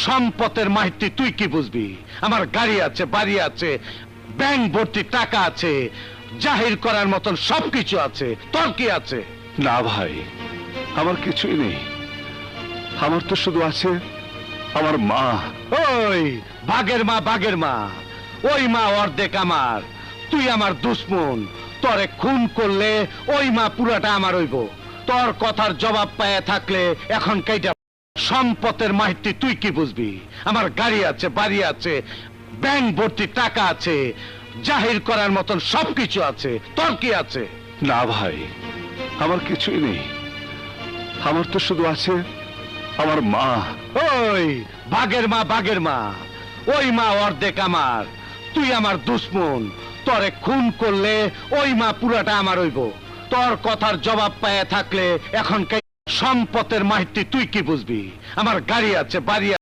সম্পদের মাহিতি তুই কি বুঝবি? আমার গাড়ি আছে, বাড়ি আছে, ব্যাংক ভর্তি টাকা আছে, জাহির করার মতন সবকিছু আছে। তোর কি আছে? না ভাই, আমার কিছুই নেই। আমার তো শুধু আছে আমার মা। ওই বাঘের মা, বাঘের মা, ওই মা অর্ধেক আমার। তুই আমার দুশ্মন, তোরে খুন করলে ওই মা পুরাটা আমার হইব। তোর কথার জবাব পায়ে থাকলে এখন কেইটা। সম্পদের মাহিতি তুই কি বুঝবি? আমার গাড়ি আছে, বাড়ি আছে, ব্যাংক ভর্তি টাকা আছে, জাহির করার মতন সবকিছু আছে। তোর কি আছে? না ভাই, আমার কিছুই নেই। আমার তো শুধু আছে আমার মা। ওই বাঘের মা, বাঘের মা, ওই মা অর্ধেক আমার। তুই আমার দুশ্মন, তোরে খুন করলে ওই মা পুরাটা আমার হইব। তোর কথার জবাব পায়ে থাকলে এখন সম্পদের মাহিতি তুই কি বুঝবি? আমার গাড়ি আছে, বাড়ি